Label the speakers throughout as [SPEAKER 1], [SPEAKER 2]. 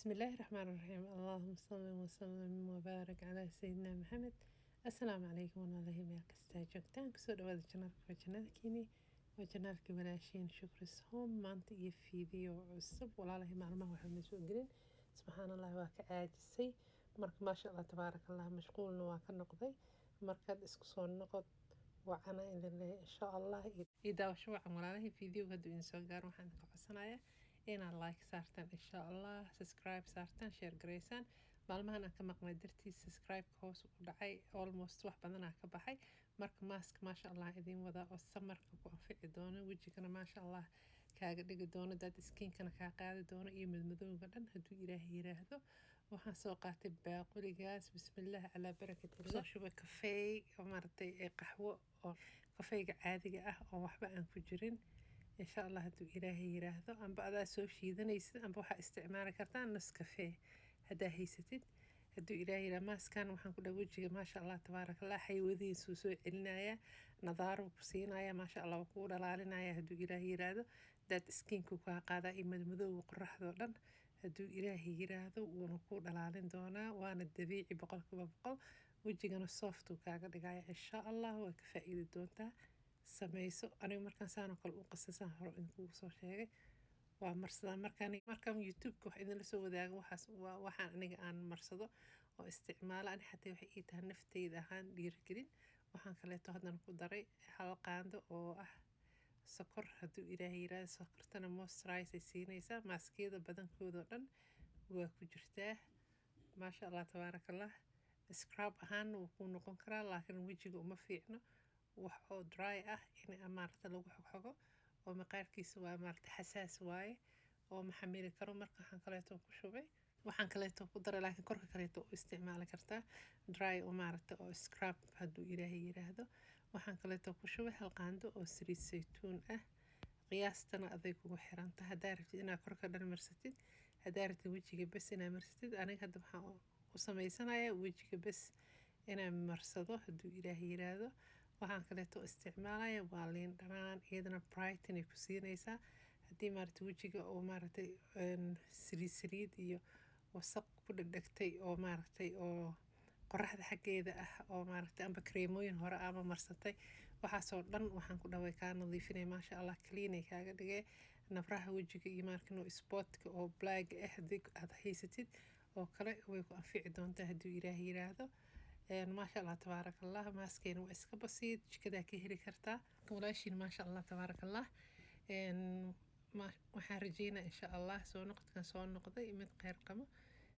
[SPEAKER 1] بسم الله الرحمن الرحيم اللهم صل وسلم وبارك على سيدنا محمد. السلام عليكم walaalahay meel kastaa joogtaan kusoo dhawaada janaalka waa janaalkiini waa janaalka walaashiin shukris home maanta iyo fiideo cusub walaalahay maalmaha waxaa ma soo gelin subxaan allah waa ka caajisay marka maasha allah tabaaraka allah mashquulna waa ka noqday markaad isku soo noqod wacana ilaa insha allah iyo daawasho wacan walaalahay fiideoga hadduu idin soo gaaro waxaan ka codsanayaa inaad like saartaan insha allah subscribe saartaan share gareysaan maalmahan aan ka maqnay dartiis subscribe-ka hoos u dhacay almost wax badan aa ka baxay marka mask maasha allah idiin wadaa oo samarka ku anfici doono wejigana maasha allah kaaga dhigi doono dad skinkana kaa qaadi doono iyo madmadowga dhan hadduu ilaahay yiraahdo waxaan soo qaatay baaquligaas bismillaah calaa barakatillah soo shubay kafeey oo maaragtay qaxwo oo kafeeyga caadiga ah oo waxba aan ku jirin إن شاء الله هدو إلهي يراهدو أم بعدا سو شيدنيسد أم بوحا استعمالي كرتان نص كافيه هدا هيستد هدو إلهي رماس كان وحان كل وجهي ما شاء الله تبارك الله حيوذي سوسو علنايا نظار وبسينايا ما شاء الله وقول لالنايا هدو إلهي يراهدو داد سكين كوكا قادا إمد مذو وقرح دولن هدو إلهي يراهدو ونقول لالن دونا وانا الدبيعي بقل كبقل وجهنا الصوفتو كاقا دقايا إن شاء الله وكفائي دونتا samayso aniga markaan saan oo kale u qasasaan hore idinkugu soo sheegay waa marsadaa markaan youtube-ka wax idinla soo wadaago waxaan aniga aan marsado oo isticmaalo ani xataa waxay ii tahay nafteyda ahaan dhiirigelin waxaan kaleeto haddana ku daray hal qaando oo ah sokor hadduu ilaahay yiraahdo sokortana moisturize ay siinaysaa maaskiyada badankooda oo dhan waa ku jirtaa maasha allah tabaarakallah scrub ahaanna wuu kuu noqon karaa laakiin wejiga uma fiicno wax oo dry ah in amaarta lagu xogxogo oo maqaarkiisa waa maarta xasaas waaye oo maxamili karo marka waxaan kaleeto ku shubay waxaan kaleeto ku daray laakiin korka kaleeto u isticmaali kartaa dry oo maarta oo scrub hadduu ilaahay yiraahdo waxaan kaleeto ku shubay hal qaando oo saliid saytuun ah qiyaastana aday kugu xirantahay haddaa rabtid inaad korka dhan marsatid haddaa rabtid wejiga bes inaad marsatid aniga hadda waxaan u samaysanayaa wejiga bes inaan marsado hadduu ilaahay yiraahdo waxaan kaleeto isticmaalaya waa liin dhanaan iyadana brighton ay ku siinaysaa haddii maaragtay wejiga oo maaragtay saliid iyo wasaq ku dhegdhegtay oo maaragtay oo qoraxda xaggeeda ah oo maaragtay amba kareemooyin hore ama marsatay waxaasoo dhan waxaan ku dhaway kaa nadiifinay maasha allah cleanay kaaga dhigay nabraha wejiga iyo maarkano spotka oo black ah haddii aad haysatid oo kale way ku anfici doontaa hadduu ilaahay yiraahdo ما شاء الله تبارك الله ماسكين واسكا بسيط كذا كهري كرتا ولاشين ما شاء الله تبارك الله ما وحارجينا إن شاء الله سو نقد كان سو نقضي من غير قمة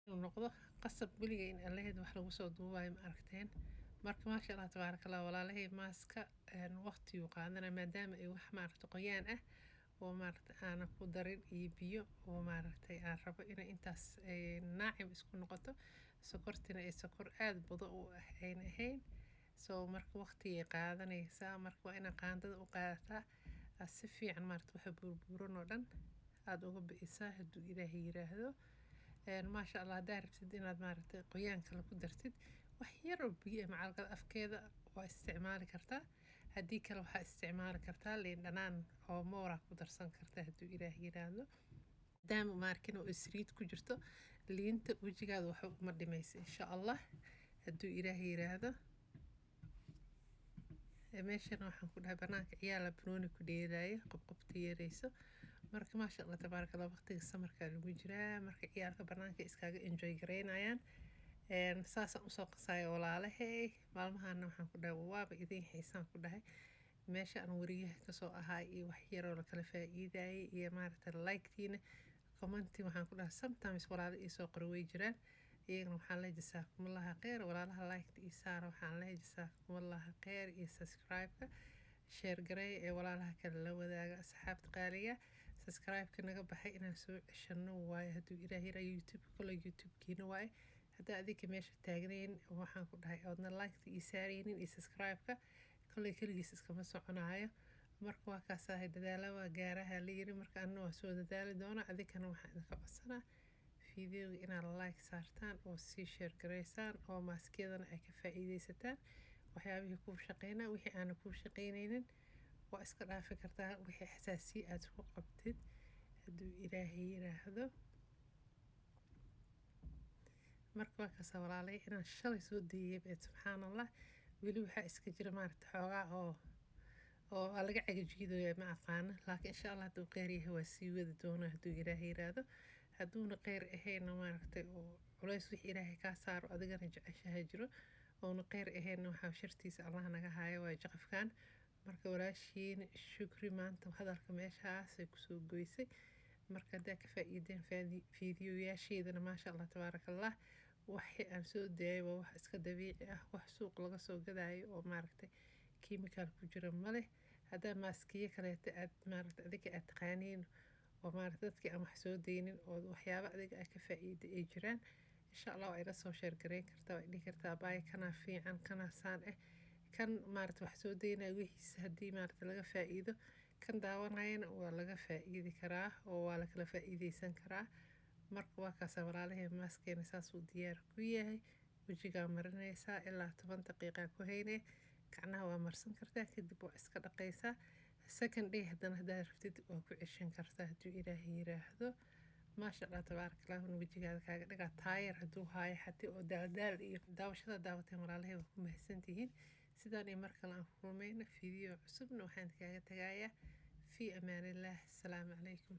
[SPEAKER 1] ونقضه قصب بلي إن الله يدو حلو صوت واي ماركتين marka ma sha Allah tabaaraka Allah walaalahay maaska waqti uu qaadana maadaama ay wax maaragtay qoyaan ah oo maaragtay aan ku darin iyo biyo oo maaragtay aan rabo in intaas naacim isku noqoto sokortina ay sokor aad budo u ahayn soo marka waqti ay qaadanaysaa marka waa in qaandada u qaadataa si fiican maaragtay waxa burburan oo dhan aad uga bixisaa hadduu ilaahay yiraahdo ما شاء الله داربتid inaad maaragtay qoyaan kale ku dartid wax yar oo biyo macalqad afkeeda waa isticmaali kartaa haddii kale waxaa isticmaali kartaa liin dhanaan oo moora ku darsan kartaa hadduu ilaahay yiraahdo maadaama maarkin oo saliid ku jirto liinta wejigaada waxa uma dhimaysa insha allah hadduu ilaahay yiraahdo meeshan waxaan ku dhahay banaanka ciyaala banooni ku dheelaayo qobqobta yareyso marka maasha allah tabaaraka allah waqtiga samarka lagu jiraa marka ciyaalka banaanka iskaga enjoy gareynayaan saasaan usoo qasaayo walaalahay maalmahana waxaan ku dhahay waaba idin xiisaan ku dhahay meesha aan wariyaha kasoo ahaa iyo wax yaroo la kala faa'iidayay iyo maaragtay like-tiina commenting waxaan ku dhahay sometimes walaalo isoo qoro way jiraan iyagana waxaan la jasaakumullah khayr walaalaha like iyo saar waxaan la jasaakumullah khayr iyo subscribe-ka share garay ee walaalaha kale la wadaaga asxaabta qaaliga subscribe-ka naga baxay inaan soo ceshano waaye hadduu ilaahay youtube kale youtube-kiina waaye hadda adiga meesha taagnayn waxaan ku dhahay oodna like iyo saaraynin iyo subscribe-ka kale kaligiis iskama soconayo marka waa kaasahay dadaala waa gaaraha la yiri marka anna waa soo dadaali doona adigana waxaan idinka codsanaa fiideoga inaad like saartaan oo sii share gareysaan oo maaskiyadana ay ka faa'iideysataan waxyaabihii kuu shaqeynaa wixii aan kuu shaqeynaynin waa iska dhaafi kartaa wixii xasaasiye aad ku qabtid hadduu ilaahay yiraahdo marka waa kaasa walaalay inaan shalay soo deeyay subxaan allah. weli waxaa iska jira maaragta xoogaa oo waa laga cagajiidooya ma aqaana, laakiin insha allah hadduu kheyr yahay waa sii wadi doona hadduu ilaahay yiraahdo. hadduuna kheyr ahayna maaragtay oo culays wix ilaahay kaa saaro adigana jeceshaha jiro, oona kheyr ahayna waxaa shartiisa allah naga haayo waa jaqafkan. marka walaashiin shukri maanta hadalka meeshaasay kusoo goysay. marka haddaa ka faa'iideen fiidiyoyaasheedana maasha allah tabaarakallah. waxii aan soo daayay waa wax iska dabiici ah, wax suuq laga soo gadaayo oo maaragtay kiimikaal ku jira ma leh. haddaa maaskiyo kaleeta aad maaragta adiga aad taqaaniin oo maaragta dadkii aan wax soo deynin oo waxyaabo adiga aad ka faa'iida ay jiraan, insha allah waa ila soo sheer gareyn kartaa, waa dhihi kartaa baay kanaa fiican kanaa saan kan maaragta wax soo deynaya wixiisa haddii maaragta laga faa'iido, kan daawanayana waa laga faa'iidi karaa oo waa la kala faa'iideysan karaa. marka waa kaasa walaalahay maaskeena saasuu diyaar ku yahay. wejigaa marinaysaa ilaa 10 daqiiqa ku hayne, gacnaha waa marsan kartaa, kadib waa iska dhaqaysaa. second day haddana haddaad rabtid waa ku ceshan kartaa hadduu ilaahay yiraahdo. maasha allah tabaarakallah. wejigaada kaaga dhigaa taayar hadduu haayo xati oo daaldaal iyo daawashada daawateen walaalahay waa ku mahadsantihiin. sidaan iyo mar kale aan ku kulmayna fiideo cusubna waxaan kaaga tagayaa fii amaanillaah. asalaamu calaykum.